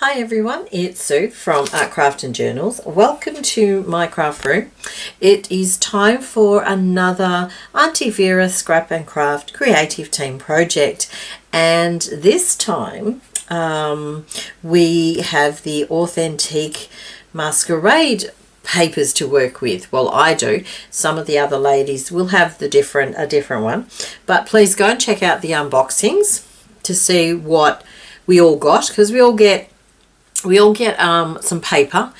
Hi everyone, it's Sue from Art Craft and Journals. Welcome to my craft room. It is time for another Aunty Vera Scrap and Craft Creative Team project, and this time we have the authentic masquerade papers to work with. Well, I do. Some of the other ladies will have a different one, but please go and check out the unboxings to see what we all got, because we all get some paper,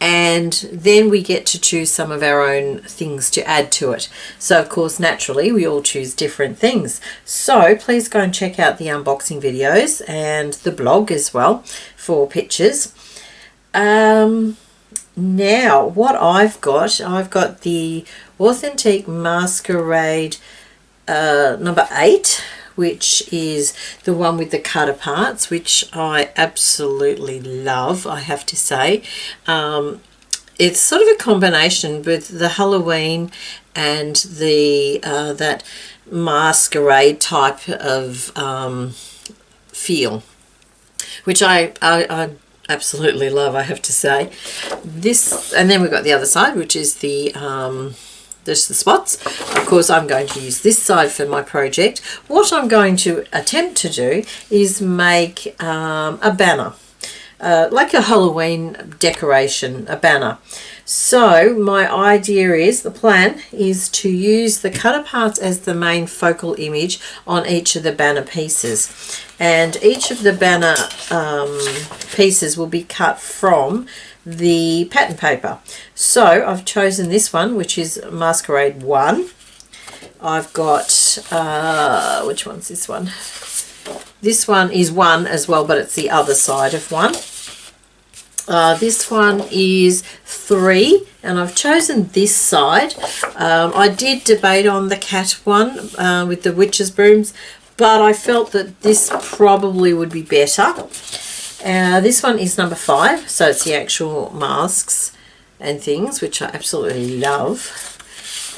and then we get to choose some of our own things to add to it. So of course, naturally, we all choose different things. So please go and check out the unboxing videos and the blog as well for pictures. Now what I've got the Authentic Masquerade number 8, which is the one with the cutter parts, which I absolutely love, I have to say. It's sort of a combination with the Halloween and the that masquerade type of feel, which I absolutely love, I have to say. This, and then we've got the other side, which is the spots. Of course, I'm going to use this side for my project. What I'm going to attempt to do is make a banner, like a Halloween decoration, a banner. So my idea is, the plan is to use the cutter parts as the main focal image on each of the banner pieces, and each of the banner pieces will be cut from the pattern paper. So I've chosen this one, which is Masquerade 1. I've got which one's this one? This one is 1 as well, but it's the other side of 1. This one is 3, and I've chosen this side. I did debate on the cat one with the witch's brooms, but I felt that this probably would be better. This one is number 5, so it's the actual masks and things, which I absolutely love.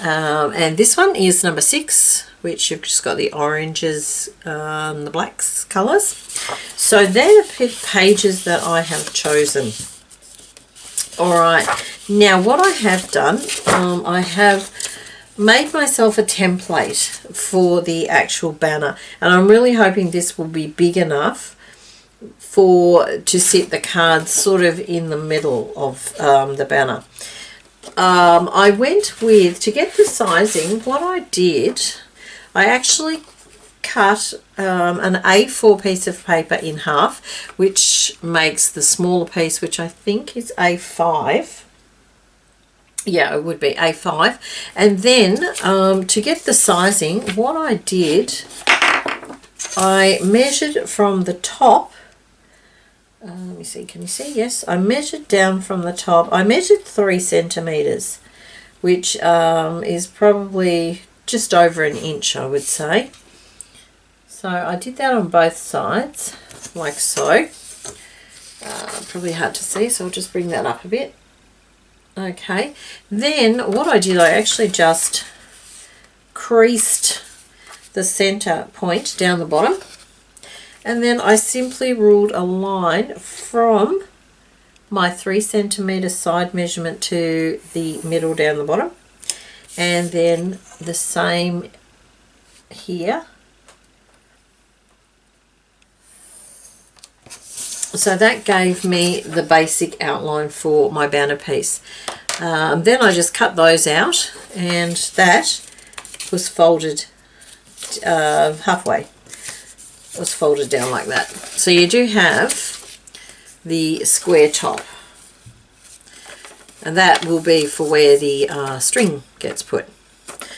And this one is number 6, which you've just got the oranges and the blacks colours. So they're the pages that I have chosen. Alright, now what I have done, I have made myself a template for the actual banner, and I'm really hoping this will be big enough to sit the cards sort of in the middle of the banner. I went with, to get the sizing, what I did, I actually cut an A4 piece of paper in half, which makes the smaller piece, which I think is A5. Yeah, it would be A5. And then to get the sizing, what I did, I measured from the top. Let me see, can you see? Yes, I measured down from the top. I measured 3 centimeters, which is probably just over an inch, I would say. So I did that on both sides, like so. Probably hard to see, so I'll just bring that up a bit. Okay, then what I did, I actually just creased the center point down the bottom, and then I simply ruled a line from my 3 centimeter side measurement to the middle down the bottom, and then the same here. So that gave me the basic outline for my banner piece. Then I just cut those out, and that was folded halfway. It was folded down like that. So you do have the square top, and that will be for where the string gets put.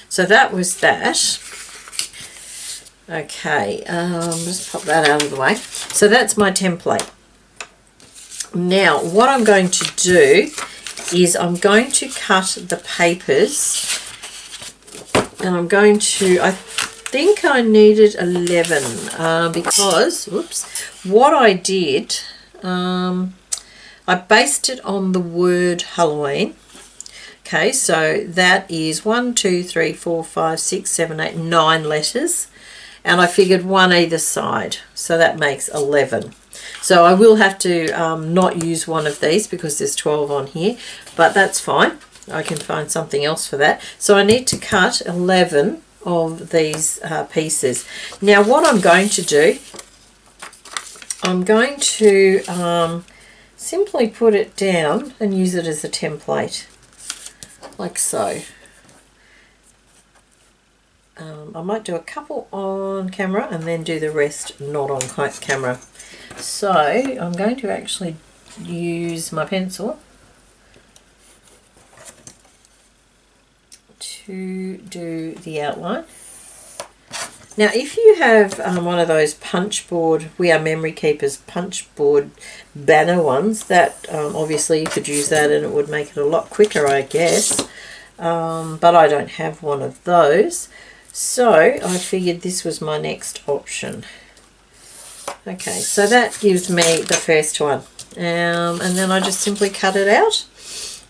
So that was that. Okay, just pop that out of the way. So that's my template. Now what I'm going to do is I'm going to cut the papers, and I'm going to, I think I needed 11 because, whoops, what I did, I based it on the word Halloween. Okay, so that is 1, 2, 3, 4, 5, 6, 7, 8, 9 letters, and I figured 1 either side, so that makes 11. So I will have to not use one of these because there's 12 on here, but that's fine. I can find something else for that. So I need to cut 11 of these pieces. Now what I'm going to do, I'm going to simply put it down and use it as a template, like so. I might do a couple on camera and then do the rest not on camera. So I'm going to actually use my pencil to do the outline. Now if you have one of those punch board, We Are Memory Keepers punch board banner ones, that obviously you could use that and it would make it a lot quicker, I guess, but I don't have one of those. So I figured this was my next option. Okay, so that gives me the first one. And then I just simply cut it out.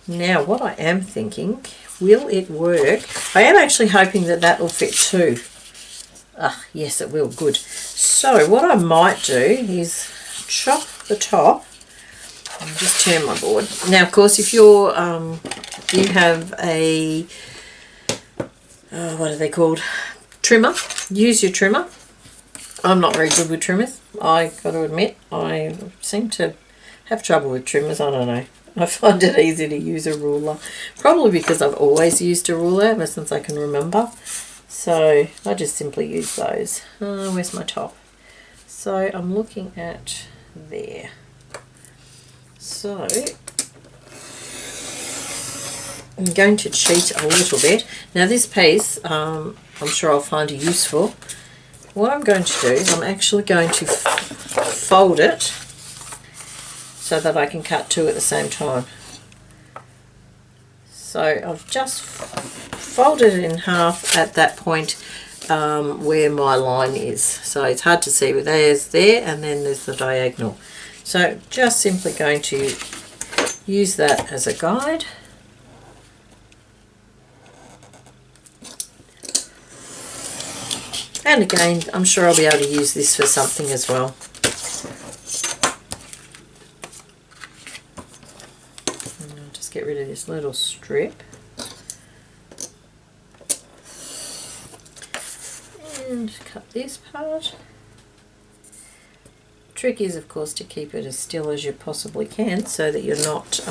Now what I am thinking, will it work? I am actually hoping that that will fit too. Ah, yes it will, good. So what I might do is chop the top. I'll just turn my board. Now of course if you're, you have a, what are they called? Trimmer. Use your trimmer. I'm not very good with trimmers. I got to admit, I seem to have trouble with trimmers. I don't know. I find it easy to use a ruler. Probably because I've always used a ruler ever since I can remember. So I just simply use those. Where's my top? So I'm looking at there. So I'm going to cheat a little bit. Now this piece, I'm sure I'll find a use for. What I'm going to do is I'm actually going to fold it so that I can cut two at the same time. So I've just folded it in half at that point where my line is. So it's hard to see, but there's there and then there's the diagonal. So just simply going to use that as a guide. And again, I'm sure I'll be able to use this for something as well. And I'll just get rid of this little strip. And cut this part. Trick is, of course, to keep it as still as you possibly can so that you're not,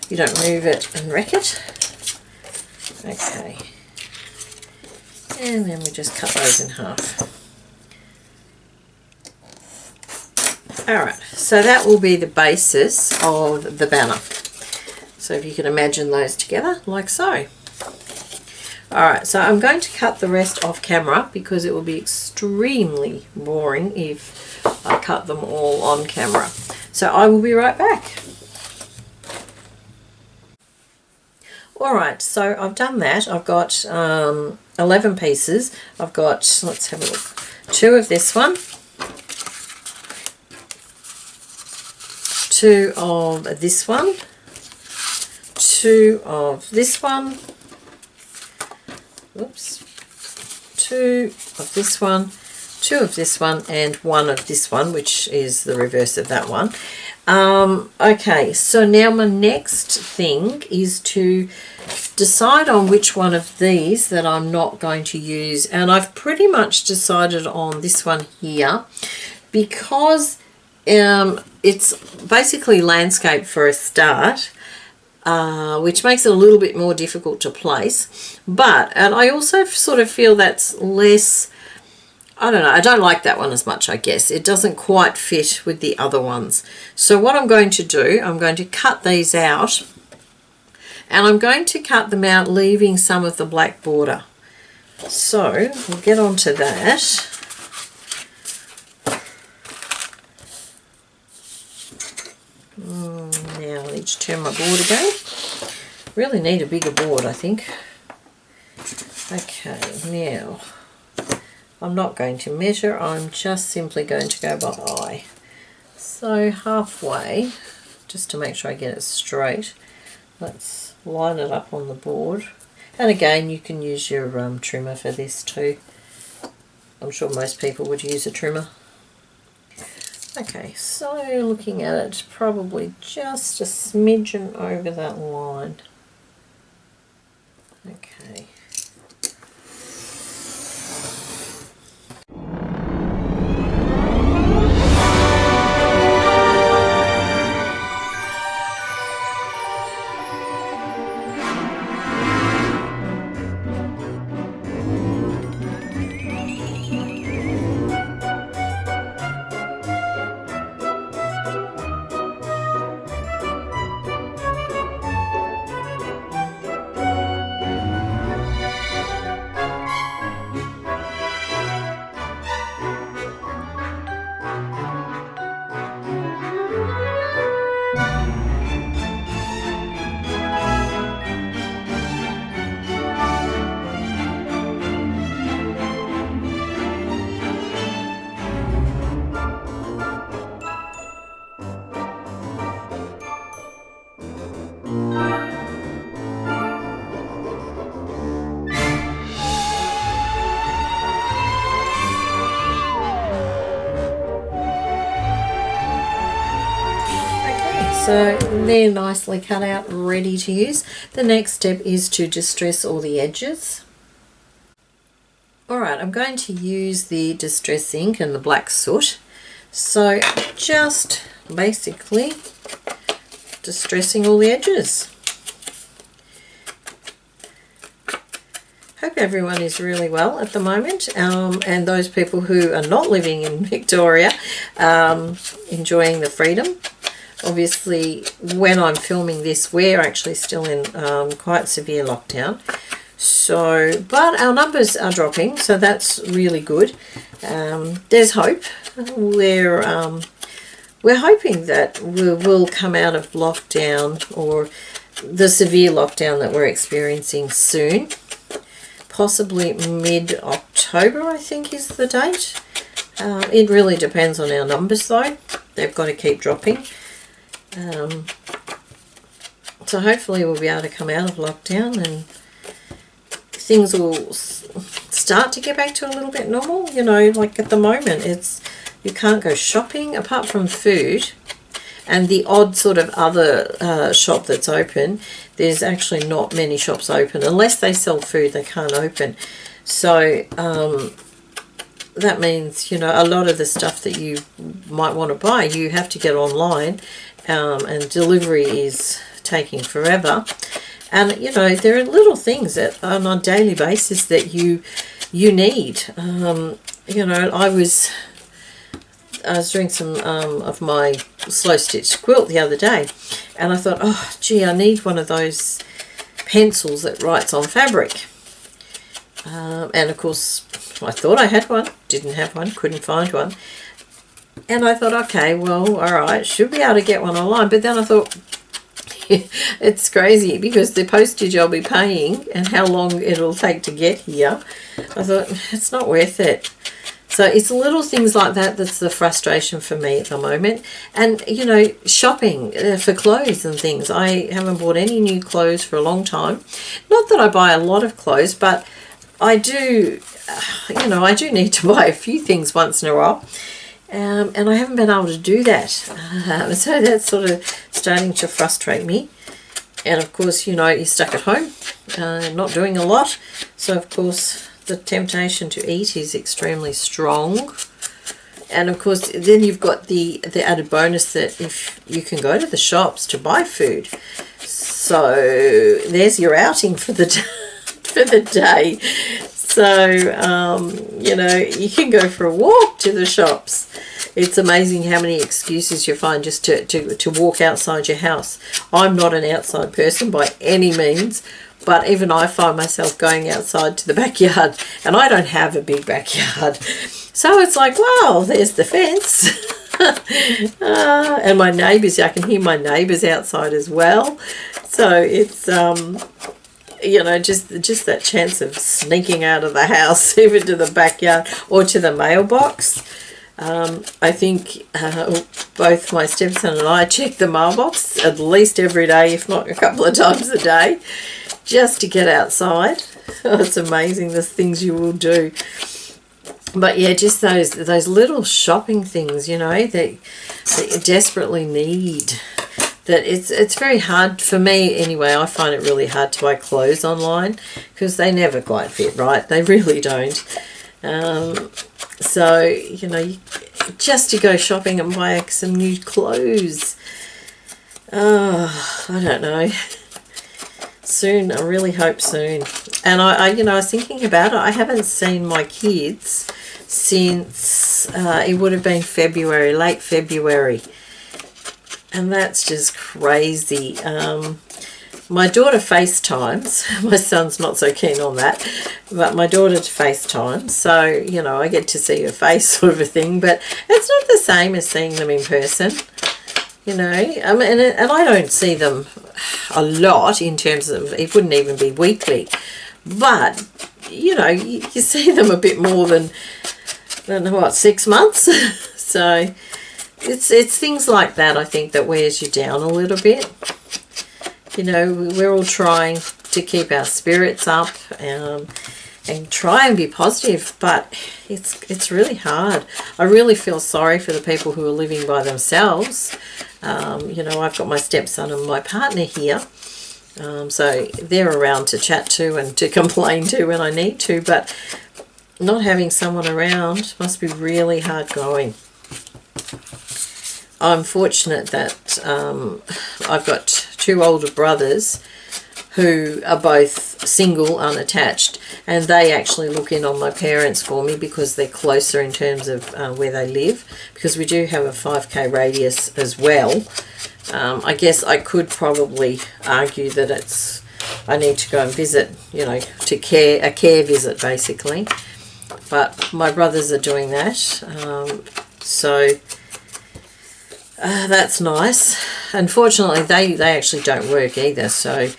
you don't move it and wreck it. Okay. And then we just cut those in half. Alright, so that will be the basis of the banner. So if you can imagine those together, like so. Alright, so I'm going to cut the rest off camera because it will be extremely boring if I cut them all on camera. So I will be right back. Alright, so I've done that. I've got 11 pieces. I've got, let's have a look, 2 of this one, 2 of this one, 2 of this one, oops, 2 of this one, 2 of this one, and 1 of this one, which is the reverse of that one. Okay, so now my next thing is to decide on which one of these that I'm not going to use, and I've pretty much decided on this one here because it's basically landscape for a start, which makes it a little bit more difficult to place, and I also sort of feel that's less, I don't know, I don't like that one as much, I guess. It doesn't quite fit with the other ones. So what I'm going to do, I'm going to cut these out, and I'm going to cut them out leaving some of the black border. So we'll get on to that. Now I need to turn my board again. Really need a bigger board, I think. Okay, now I'm not going to measure, I'm just simply going to go by eye. So halfway, just to make sure I get it straight, let's line it up on the board. And again, you can use your trimmer for this too. I'm sure most people would use a trimmer. Okay, so looking at it, probably just a smidgen over that line. Okay. So they're nicely cut out, ready to use. The next step is to distress all the edges. Alright, I'm going to use the distress ink and the black soot. So just basically distressing all the edges. Hope everyone is really well at the moment, and those people who are not living in Victoria enjoying the freedom. Obviously, when I'm filming this, we're actually still in quite severe lockdown. So, but our numbers are dropping, so that's really good. There's hope. We're hoping that we'll come out of lockdown, or the severe lockdown that we're experiencing soon. Possibly mid-October, I think, is the date. It really depends on our numbers, though. They've got to keep dropping. So hopefully we'll be able to come out of lockdown and things will start to get back to a little bit normal. You know, like at the moment, you can't go shopping apart from food and the odd sort of other shop that's open. There's actually not many shops open. Unless they sell food, they can't open. So that means, you know, a lot of the stuff that you might want to buy, you have to get online, and delivery is taking forever. And, you know, there are little things that on a daily basis that you need. You know, I was doing some of my slow stitch quilt the other day, and I thought, oh gee, I need one of those pencils that writes on fabric. And of course I thought I had one, didn't have one, couldn't find one. And I thought, okay, well, all right, should be able to get one online. But then I thought, it's crazy because the postage I'll be paying and how long it'll take to get here. I thought, it's not worth it. So it's little things like that that's the frustration for me at the moment. And, you know, shopping for clothes and things. I haven't bought any new clothes for a long time. Not that I buy a lot of clothes, but I do, you know, I do need to buy a few things once in a while. And I haven't been able to do that. So that's sort of starting to frustrate me. And of course, you know, you're stuck at home, not doing a lot. So of course, the temptation to eat is extremely strong. And of course, then you've got the added bonus that if you can go to the shops to buy food. So there's your outing for the for the day. So, you know, you can go for a walk to the shops. It's amazing how many excuses you find just to walk outside your house. I'm not an outside person by any means, but even I find myself going outside to the backyard, and I don't have a big backyard. So it's like, wow, there's the fence. And my neighbours, I can hear my neighbours outside as well. So it's... you know, just that chance of sneaking out of the house, even to the backyard or to the mailbox. I think both my stepson and I check the mailbox at least every day, if not a couple of times a day, just to get outside. Oh, it's amazing the things you will do. But yeah, just those little shopping things, you know, that you desperately need. That it's very hard for me anyway. I find it really hard to buy clothes online because they never quite fit right. They really don't. So you know, just to go shopping and buy some new clothes. Oh, I don't know. Soon, I really hope soon. And I you know, I was thinking about it. I haven't seen my kids since it would have been February, late February. And that's just crazy. My daughter FaceTimes. My son's not so keen on that. But my daughter FaceTimes. So, you know, I get to see her face sort of a thing. But it's not the same as seeing them in person. You know, and I don't see them a lot in terms of, it wouldn't even be weekly. But, you know, you see them a bit more than what, 6 months? So it's things like that, I think, that wears you down a little bit. You know, we're all trying to keep our spirits up and try and be positive, but it's really hard. I really feel sorry for the people who are living by themselves. You know, I've got my stepson and my partner here, so they're around to chat to and to complain to when I need to, but not having someone around must be really hard going. I'm fortunate that I've got 2 older brothers who are both single, unattached, and they actually look in on my parents for me because they're closer in terms of where they live, because we do have a 5k radius as well. I guess I could probably argue that I need to go and visit, you know, a care visit basically, but my brothers are doing that, so that's nice. Unfortunately, they actually don't work either, so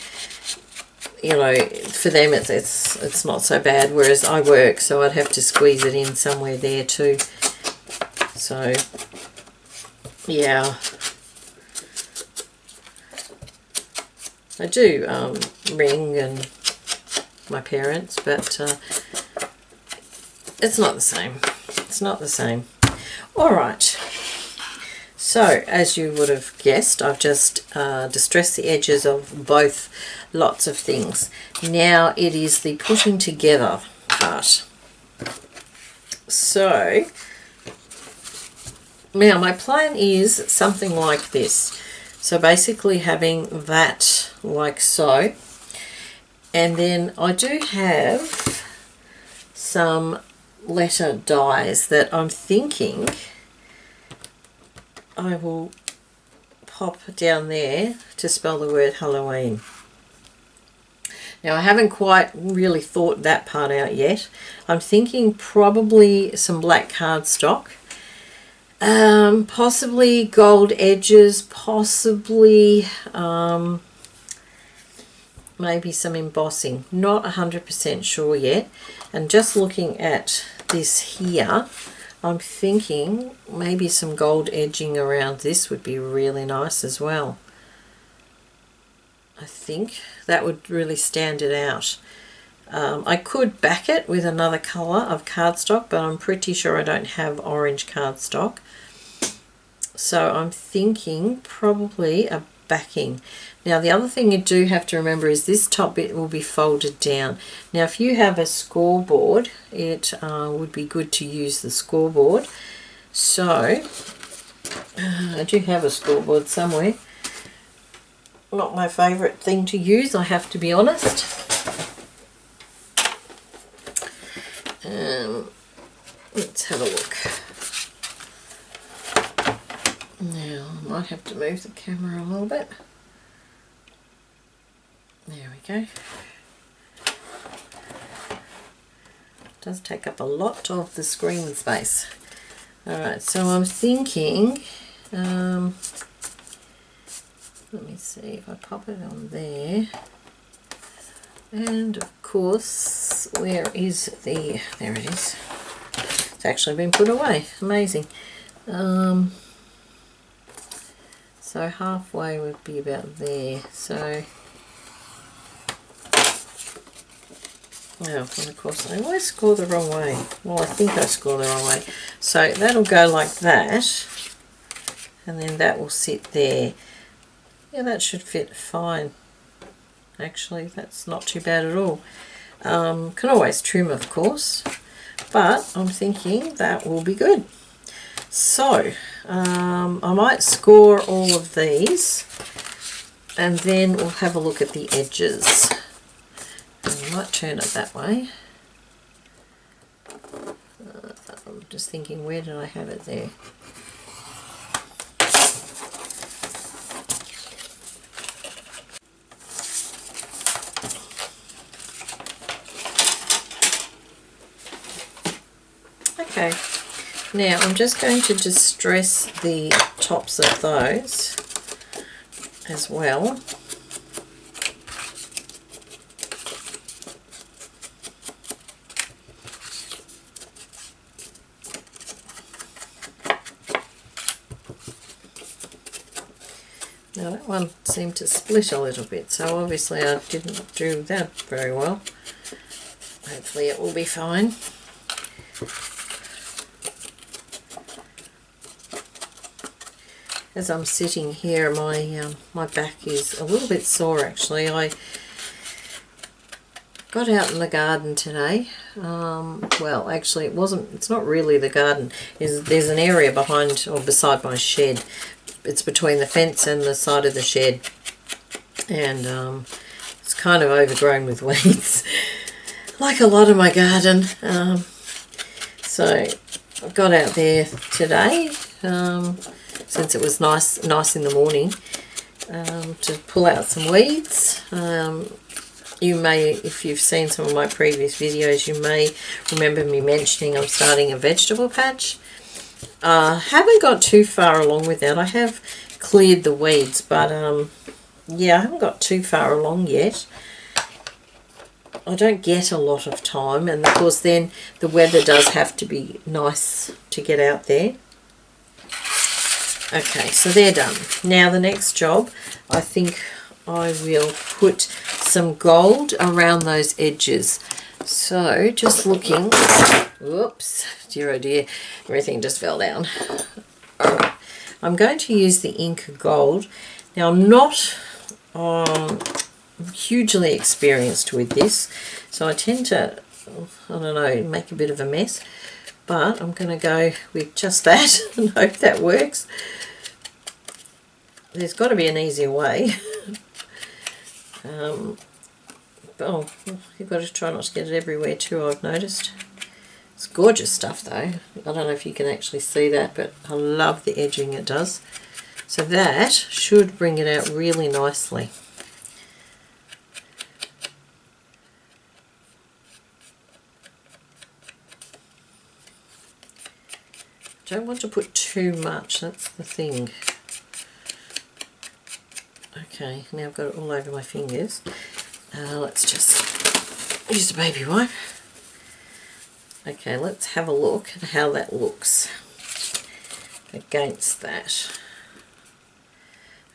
you know, for them it's not so bad, whereas I work, so I'd have to squeeze it in somewhere there too. So yeah, I do ring and my parents, but it's not the same. It's not the same. All right. So, as you would have guessed, I've just distressed the edges of both lots of things. Now it is the putting together part. So, now my plan is something like this. So basically having that like so. And then I do have some letter dies that I'm thinking I will pop down there to spell the word Halloween. Now I haven't quite really thought that part out yet. I'm thinking probably some black cardstock, possibly gold edges, possibly maybe some embossing. Not 100% sure yet. And just looking at this here, I'm thinking maybe some gold edging around this would be really nice as well. I think that would really stand it out. I could back it with another colour of cardstock, but I'm pretty sure I don't have orange cardstock. So I'm thinking probably a backing. Now the other thing you do have to remember is this top bit will be folded down. Now if you have a scoreboard, it would be good to use the scoreboard. So I do have a scoreboard somewhere. Not my favourite thing to use, I have to be honest. Let's have a look. Now I might have to move the camera a little bit. There we go. It does take up a lot of the screen space. Alright, so I'm thinking, let me see if I pop it on there. And of course, where is the, there it is. It's actually been put away, amazing. So halfway would be about there. So Oh, and of course I always score the wrong way. Well, I think I score the wrong way. So that'll go like that, and then that will sit there. Yeah, that should fit fine. Actually, that's not too bad at all. Can always trim, of course, but I'm thinking that will be good. So I might score all of these, and then we'll have a look at the edges. And I might turn it that way. I'm just thinking, where did I have it there? Okay, now I'm just going to distress the tops of those as well. Now that one seemed to split a little bit, so obviously I didn't do that very well. Hopefully it will be fine. As I'm sitting here, my back is a little bit sore actually. I got out in the garden today. Well, actually it's not really the garden. There's an area behind or beside my shed. It's between the fence and the side of the shed, and it's kind of overgrown with weeds, like a lot of my garden. So I got out there today, since it was nice in the morning, to pull out some weeds. You may, if you've seen some of my previous videos, you may remember me mentioning I'm starting a vegetable patch. Haven't got too far along with that. I have cleared the weeds, but yeah, I haven't got too far along yet. I don't get a lot of time, and of course then the weather does have to be nice to get out there. Okay, so they're done. Now the next job, I think I will put some gold around those edges. So just looking, whoops, dear oh dear, everything just fell down. Alright, I'm going to use the ink gold. Now I'm not hugely experienced with this, so I tend to, I don't know, make a bit of a mess, but I'm going to go with just that and hope that works. There's got to be an easier way. Oh, you've got to try not to get it everywhere too, I've noticed. It's gorgeous stuff though. I don't know if you can actually see that, but I love the edging it does. So that should bring it out really nicely. Don't want to put too much, that's the thing. Okay, now I've got it all over my fingers. Let's just use a baby wipe. Okay, let's have a look at how that looks against that.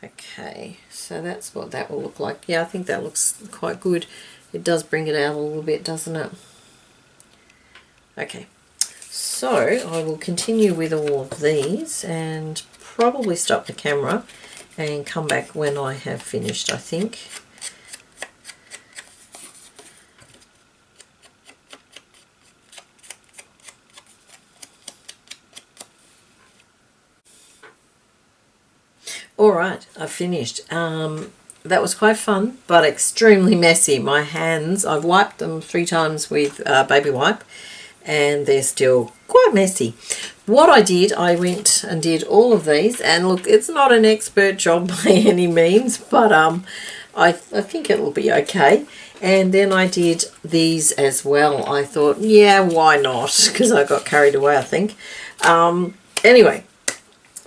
Okay, so that's what that will look like. Yeah, I think that looks quite good. It does bring it out a little bit, doesn't it? Okay, so I will continue with all of these and probably stop the camera and come back when I have finished, I think. Alright, I've finished. That was quite fun, but extremely messy. My hands, I've wiped them 3 times with baby wipe, and they're still quite messy. What I did, I went and did all of these, and look, it's not an expert job by any means, but I think it'll be okay. And then I did these as well. I thought, yeah, why not? Because I got carried away, I think. Anyway,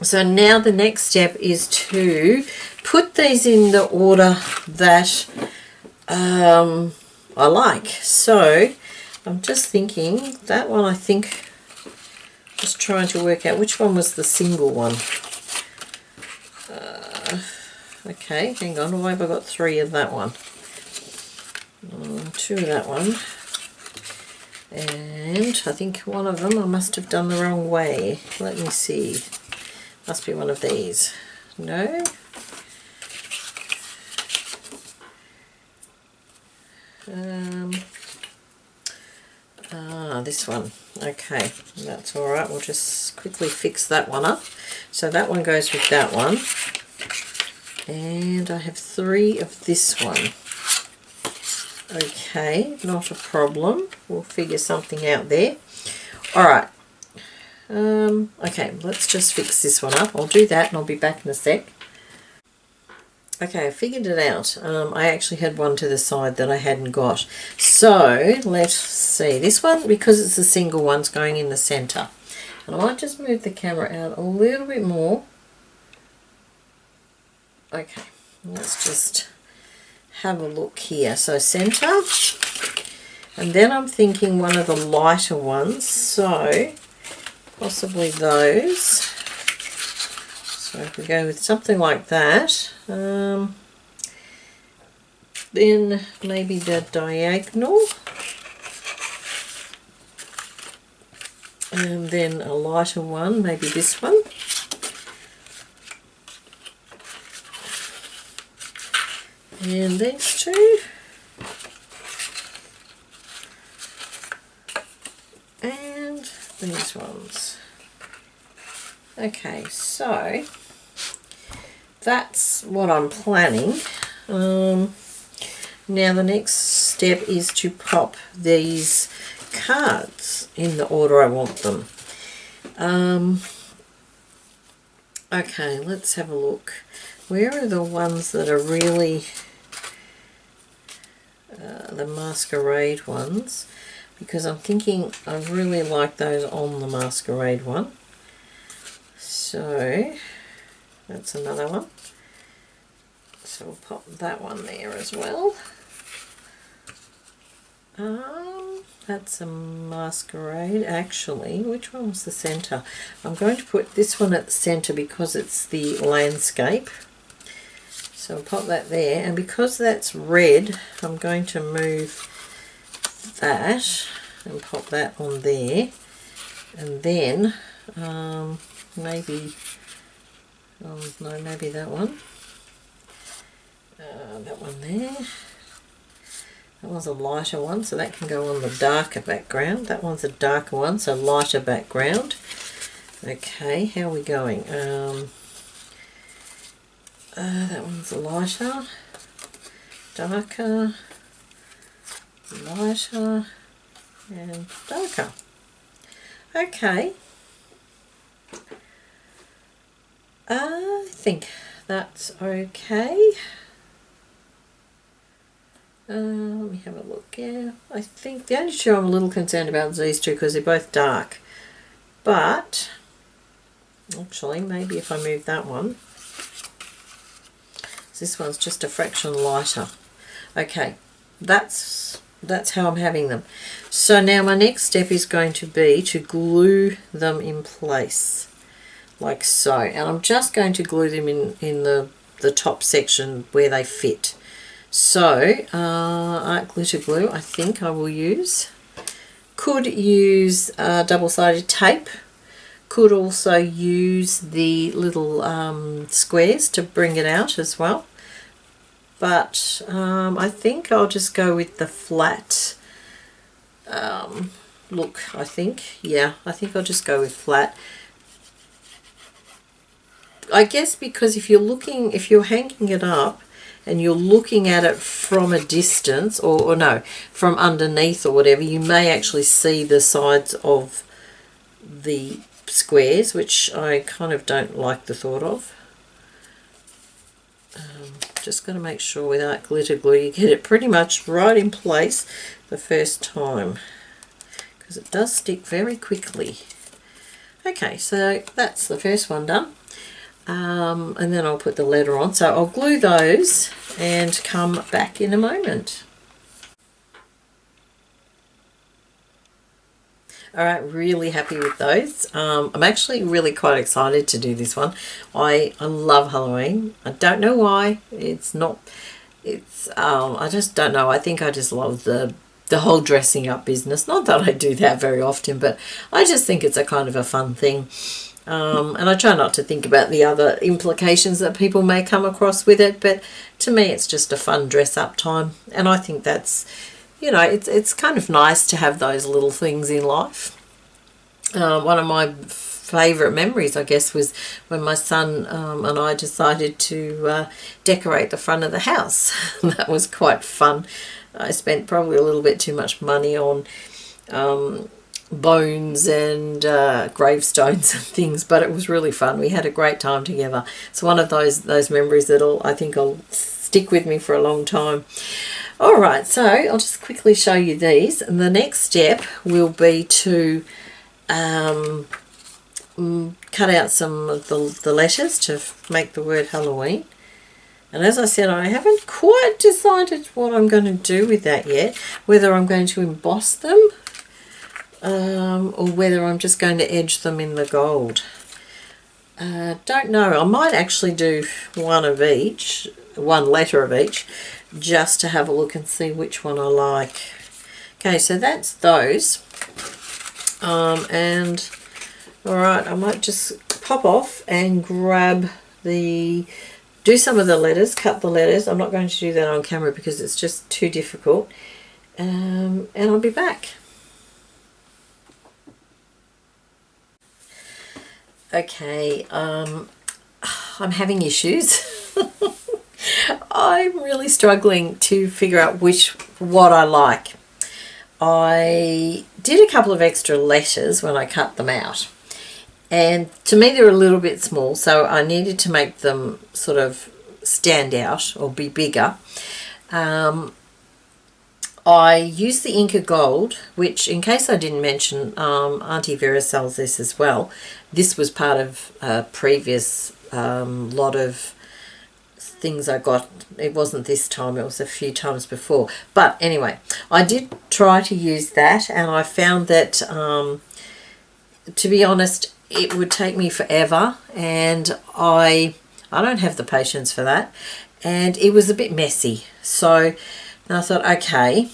so now the next step is to put these in the order that I like. So I'm just thinking, that one I think, just trying to work out which one was the single one. Okay, hang on, why have I got 3 of that one? 2 of that one. And I think one of them I must have done the wrong way. Let me see. Must be one of these. No? This one. Okay, that's all right. We'll just quickly fix that one up. So that one goes with that one. And I have 3 of this one. Okay, not a problem. We'll figure something out there. All right. Okay, let's just fix this one up. I'll do that and I'll be back in a sec. Okay, I figured it out. I actually had one to the side that I hadn't got. So, let's see. This one, because it's a single one, is going in the centre. And I might just move the camera out a little bit more. Okay, let's just have a look here. So, centre. And then I'm thinking one of the lighter ones. So, possibly those. So if we go with something like that, then maybe the diagonal, and then a lighter one, maybe this one, and these 2, and these ones. Okay, so that's what I'm planning. Now the next step is to pop these cards in the order I want them. Okay, let's have a look. Where are the ones that are really the masquerade ones? Because I'm thinking I really like those on the masquerade one. So that's another one. So we'll pop that one there as well. That's a masquerade. Actually, which one was the centre? I'm going to put this one at the centre because it's the landscape. So I'll pop that there. And because that's red, I'm going to move that and pop that on there. And then maybe, no, maybe that one. That one there. That one's a lighter one, so that can go on the darker background. That one's a darker one, so lighter background. Okay, how are we going? That one's lighter, darker, lighter, and darker. Okay. I think that's okay. Let me have a look. Yeah, I think the only 2 I'm a little concerned about is these 2 because they're both dark. But actually, maybe if I move that one, this one's just a fraction lighter. Okay, that's how I'm having them. So now my next step is going to be to glue them in place, like so. And I'm just going to glue them in the top section where they fit. So, art glitter glue I think I will use. Could use double-sided tape. Could also use the little squares to bring it out as well. But I think I'll just go with the flat look, I think. Yeah, I think I'll just go with flat. I guess because if you're hanging it up, and you're looking at it from a distance, or no, from underneath or whatever, you may actually see the sides of the squares, which I kind of don't like the thought of. Just got to make sure with art glitter glue you get it pretty much right in place the first time, because it does stick very quickly. Okay, so that's the first one done. And then I'll put the letter on. So I'll glue those and come back in a moment. Alright, really happy with those. I'm actually really quite excited to do this one. I love Halloween. I don't know why. I just don't know. I think I just love the the whole dressing up business. Not that I do that very often, but I just think it's a kind of a fun thing. And I try not to think about the other implications that people may come across with it, but to me it's just a fun dress up time. And I think that's, you know, it's kind of nice to have those little things in life. One of my favourite memories, I guess, was when my son and I decided to decorate the front of the house. That was quite fun. I spent probably a little bit too much money on bones and gravestones and things, but it was really fun. We had a great time together. It's one of those memories that I think I'll stick with me for a long time. All right, so I'll just quickly show you these, and the next step will be to cut out some of the letters to make the word Halloween. And as I said, I haven't quite decided what I'm going to do with that yet, whether I'm going to emboss them or whether I'm just going to edge them in the gold. Don't know. I might actually do one letter of each, just to have a look and see which one I like. Okay, so that's those. And all right, I might just pop off and grab do some of the letters, cut the letters. I'm not going to do that on camera because it's just too difficult. And I'll be back. Okay, I'm having issues. I'm really struggling to figure out what I like. I did a couple of extra letters when I cut them out, and to me they're a little bit small, so I needed to make them sort of stand out or be bigger. I used the Inca Gold, which, in case I didn't mention, Aunty Vera sells this as well. This was part of a previous lot of things I got. It wasn't this time, it was a few times before. But anyway, I did try to use that, and I found that, to be honest, it would take me forever, and I don't have the patience for that, and it was a bit messy. So I thought, okay,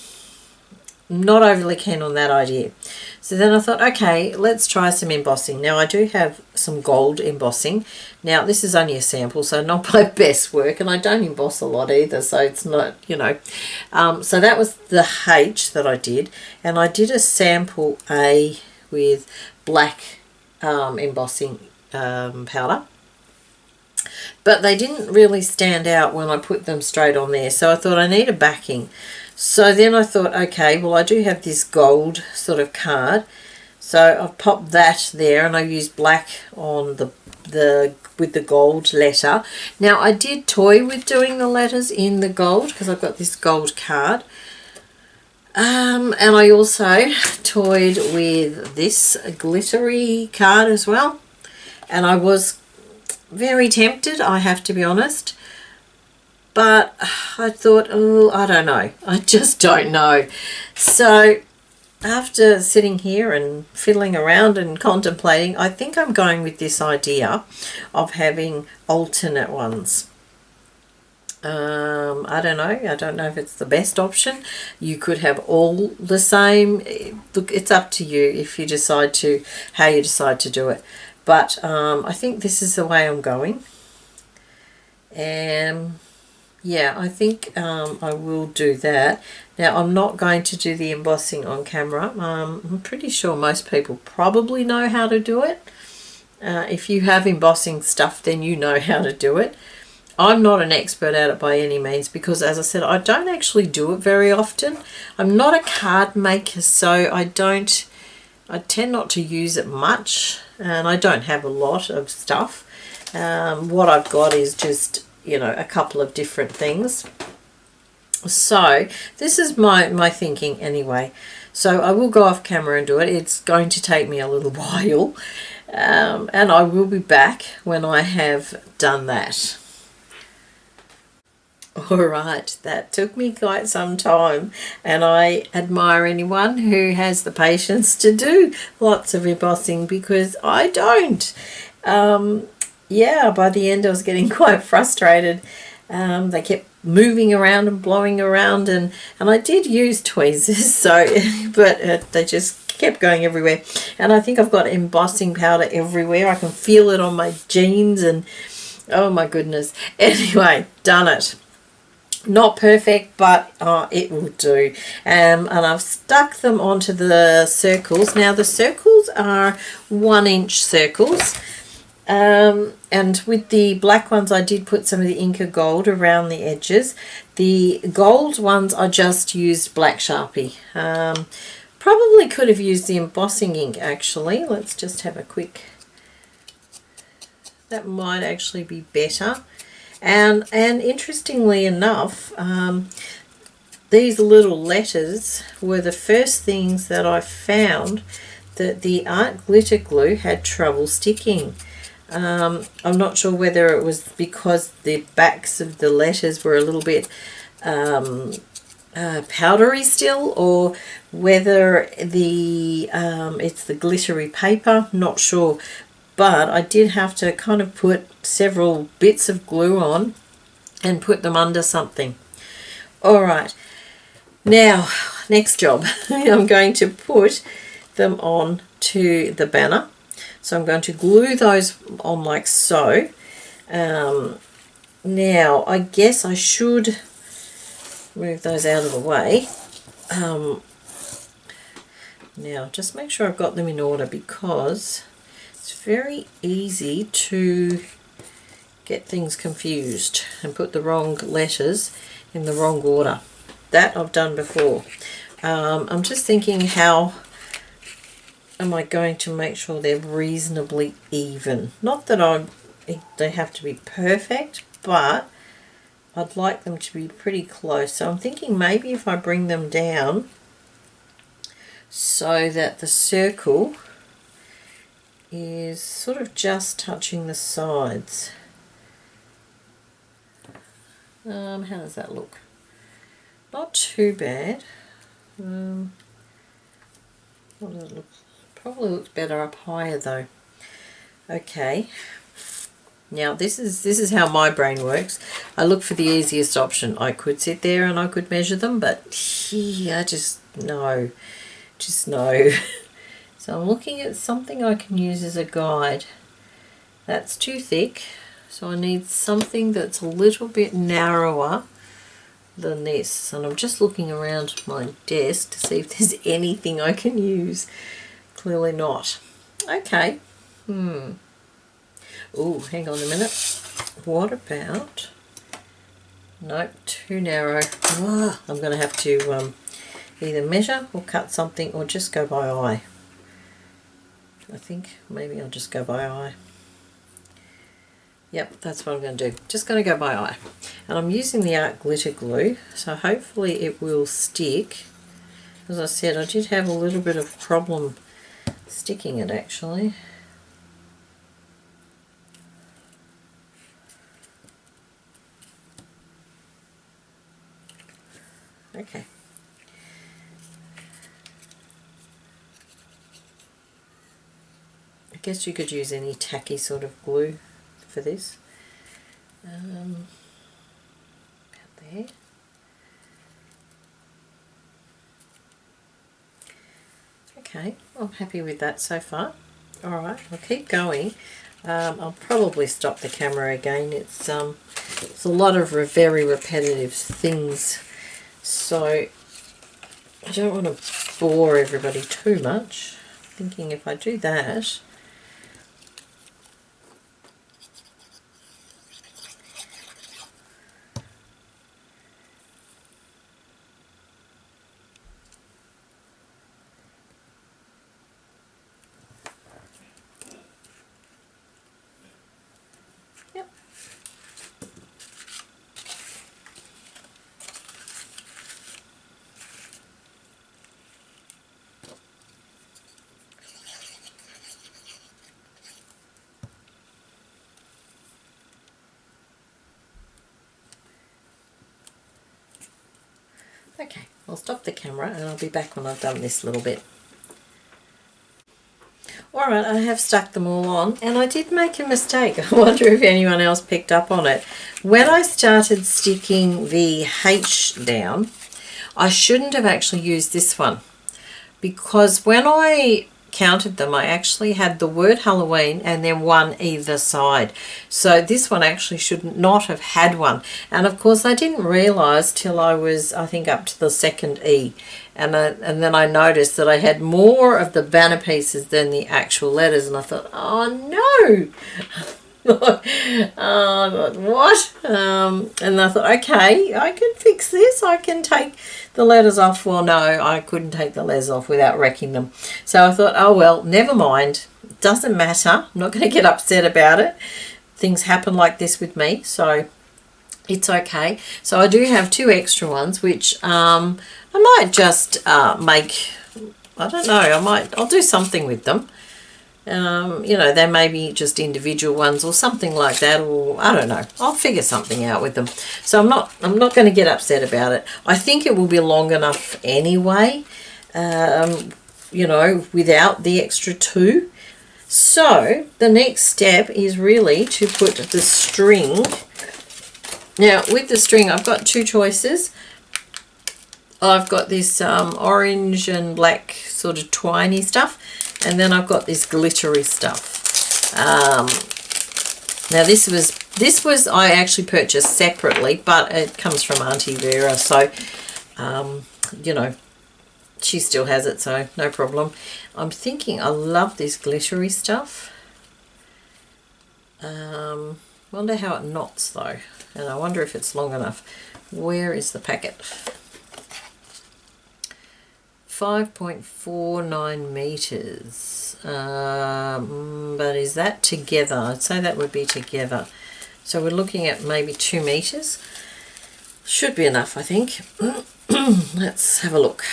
not overly keen on that idea. So then I thought, okay, let's try some embossing. Now I do have some gold embossing. Now this is only a sample, so not my best work, and I don't emboss a lot either, so it's not, you know. So that was the H that I did, and I did a sample A with black embossing powder. But they didn't really stand out when I put them straight on there, so I thought I need a backing. So then I thought, okay, well I do have this gold sort of card, so I've popped that there, and I used black on with the gold letter. Now I did toy with doing the letters in the gold because I've got this gold card, and I also toyed with this glittery card as well, and I was very tempted, I have to be honest, but I thought, oh, I don't know, I just don't know. So after sitting here and fiddling around and contemplating, I think I'm going with this idea of having alternate ones. I don't know if it's the best option. You could have all the same. Look, it's up to you if you decide to, how you decide to do it. But I think this is the way I'm going. And yeah, I think I will do that. Now, I'm not going to do the embossing on camera. I'm pretty sure most people probably know how to do it. If you have embossing stuff, then you know how to do it. I'm not an expert at it by any means because, as I said, I don't actually do it very often. I'm not a card maker, so I tend not to use it much, and I don't have a lot of stuff. What I've got is just, you know, a couple of different things. So this is my thinking anyway. So I will go off camera and do it. It's going to take me a little while, and I will be back when I have done that. Alright, that took me quite some time, and I admire anyone who has the patience to do lots of embossing because I don't. Yeah, by the end I was getting quite frustrated. They kept moving around and blowing around, and I did use tweezers, so but they just kept going everywhere. And I think I've got embossing powder everywhere. I can feel it on my jeans, and oh my goodness. Anyway, done it. Not perfect, but it will do. And I've stuck them onto the circles. Now the circles are 1-inch circles. And with the black ones, I did put some of the Inca gold around the edges. The gold ones, I just used black Sharpie. Probably could have used the embossing ink, actually. Let's just have a quick... That might actually be better. And interestingly enough, these little letters were the first things that I found that the art glitter glue had trouble sticking. I'm not sure whether it was because the backs of the letters were a little bit powdery still, or whether it's the glittery paper, not sure. But I did have to kind of put several bits of glue on and put them under something. All right, now next job. I'm going to put them on to the banner. So I'm going to glue those on like so. Now I guess I should move those out of the way. Now just make sure I've got them in order, because it's very easy to get things confused and put the wrong letters in the wrong order. That I've done before. I'm just thinking, how am I going to make sure they're reasonably even? Not that they have to be perfect, but I'd like them to be pretty close. So I'm thinking maybe if I bring them down so that the circle is sort of just touching the sides. How does that look? Not too bad. What does it look? Probably looks better up higher though. Okay. Now this is how my brain works. I look for the easiest option. I could sit there and I could measure them, but I just no. So I'm looking at something I can use as a guide. That's too thick, so I need something that's a little bit narrower than this. And I'm just looking around my desk to see if there's anything I can use. Clearly not. Okay. Oh, hang on a minute. What about... Nope, too narrow. I'm going to have to either measure or cut something, or just go by eye. I think maybe I'll just go by eye. Yep, that's what I'm going to do. Just going to go by eye. And I'm using the art glitter glue, so hopefully it will stick. As I said, I did have a little bit of problem sticking it actually. Okay. I guess you could use any tacky sort of glue for this. About there. Okay, I'm happy with that so far. Alright, I'll keep going. I'll probably stop the camera again. It's a lot of very repetitive things, so I don't want to bore everybody too much. Thinking if I do that, okay, I'll stop the camera and I'll be back when I've done this little bit. Alright, I have stuck them all on, and I did make a mistake. I wonder if anyone else picked up on it. When I started sticking the H down, I shouldn't have actually used this one, because when I counted them, I actually had the word Halloween and then one either side. So this one actually should not have had one. And of course I didn't realise till I was, I think, up to the second E. And then I noticed that I had more of the banner pieces than the actual letters, and I thought, oh no! What? And I thought, okay, I can fix this. I can take the letters off. Well, no, I couldn't take the letters off without wrecking them. So I thought, oh well, never mind. Doesn't matter. I'm not going to get upset about it. Things happen like this with me, so it's okay. So I do have 2 extra ones, which I might just make. I don't know. I'll do something with them. You know, they may be just individual ones or something like that, or I don't know. I'll figure something out with them. So I'm not going to get upset about it. I think it will be long enough anyway, you know, without the extra 2. So the next step is really to put the string. Now with the string, I've got 2 choices. I've got this orange and black sort of twiney stuff, and then I've got this glittery stuff. Now this was I actually purchased separately, but it comes from Aunty Vera, so you know, she still has it, so no problem. I'm thinking I love this glittery stuff. Wonder how it knots though, and I wonder if it's long enough. Where is the packet? 5.49 meters, but is that together? I'd say that would be together. So we're looking at maybe 2 meters. Should be enough, I think. Let's have a look.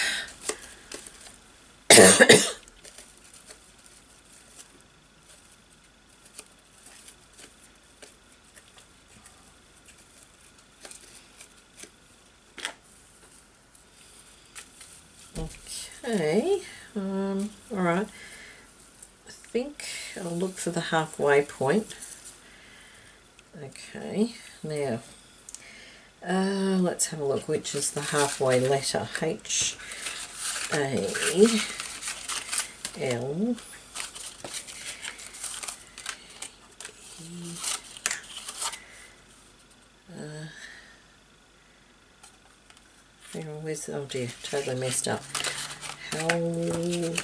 Okay, all right. I think I'll look for the halfway point. Okay, now let's have a look. Which is the halfway letter? H A L E. Where's the, oh dear, totally messed up. Halloween.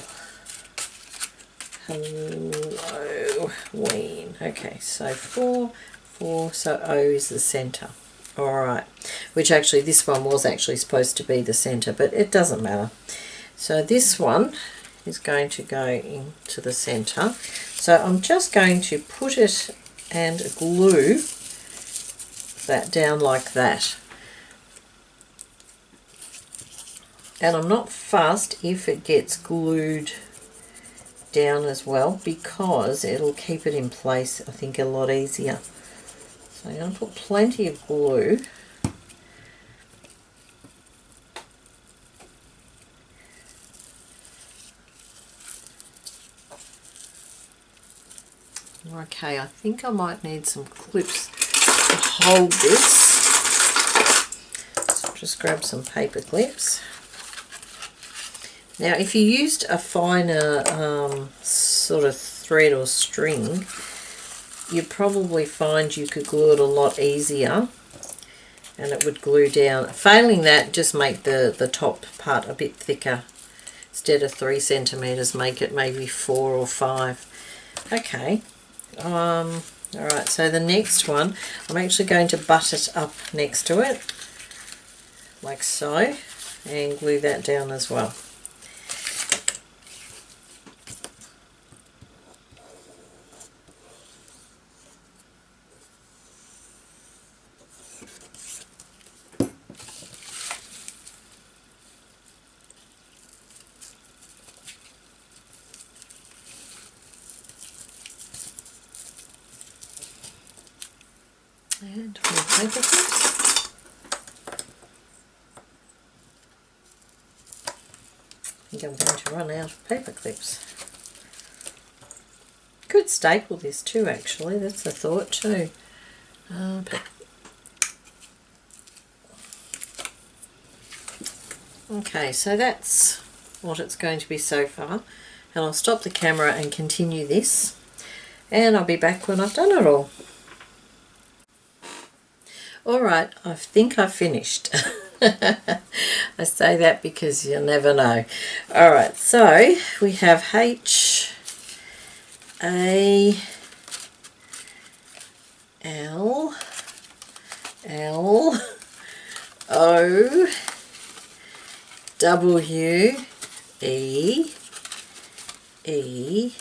Okay, so 4, so O is the centre. Alright, which actually this one was actually supposed to be the centre, but it doesn't matter. So this one is going to go into the centre. So I'm just going to put it and glue that down like that. And I'm not fussed if it gets glued down as well, because it'll keep it in place, I think, a lot easier. So I'm going to put plenty of glue. Okay, I think I might need some clips to hold this. So just grab some paper clips. Now if you used a finer sort of thread or string, you'd probably find you could glue it a lot easier and it would glue down. Failing that, just make the top part a bit thicker. Instead of 3 centimeters, make it maybe 4 or 5. Okay. Alright, so the next one, I'm actually going to butt it up next to it, like so, and glue that down as well. And more paper clips. I think I'm going to run out of paper clips. could staple this too, actually. That's a thought too. Okay, so that's what it's going to be so far. And I'll stop the camera and continue this. And I'll be back when I've done it all. Alright, I think I've finished. I say that because you never know. Alright, so we have H, A, L, L, O, W, E, E,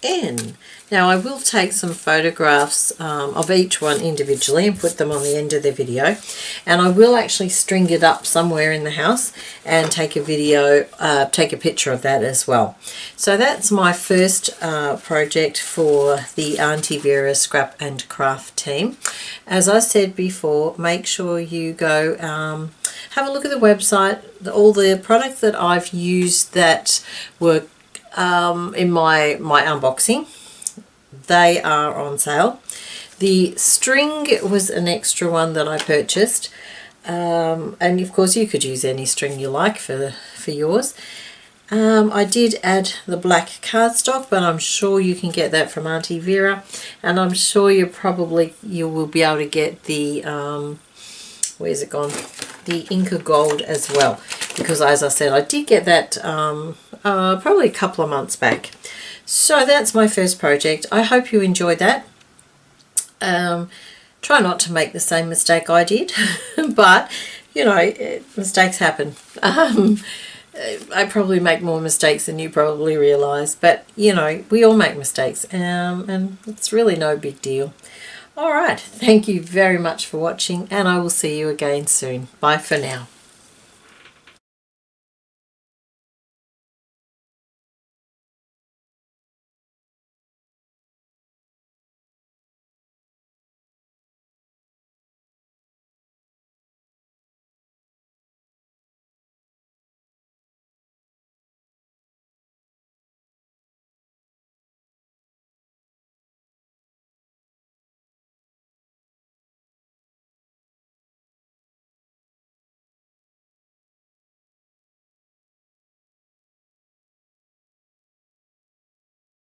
N. Now I will take some photographs of each one individually and put them on the end of the video, and I will actually string it up somewhere in the house and take a video, take a picture of that as well. So that's my first project for the Aunty Vera Scrap and Craft team. As I said before, make sure you go have a look at the website. All the products that I've used that were in my unboxing, they are on sale. The string was an extra one that I purchased, and of course you could use any string you like for yours. I did add the black cardstock, but I'm sure you can get that from Aunty Vera, and I'm sure you will be able to get the where's it gone, the Inca Gold as well, because as I said, I did get that probably a couple of months back. So that's my first project. I hope you enjoyed that. Try not to make the same mistake I did, but you know, mistakes happen. I probably make more mistakes than you probably realise, but you know, we all make mistakes, and it's really no big deal. Alright, thank you very much for watching, and I will see you again soon. Bye for now.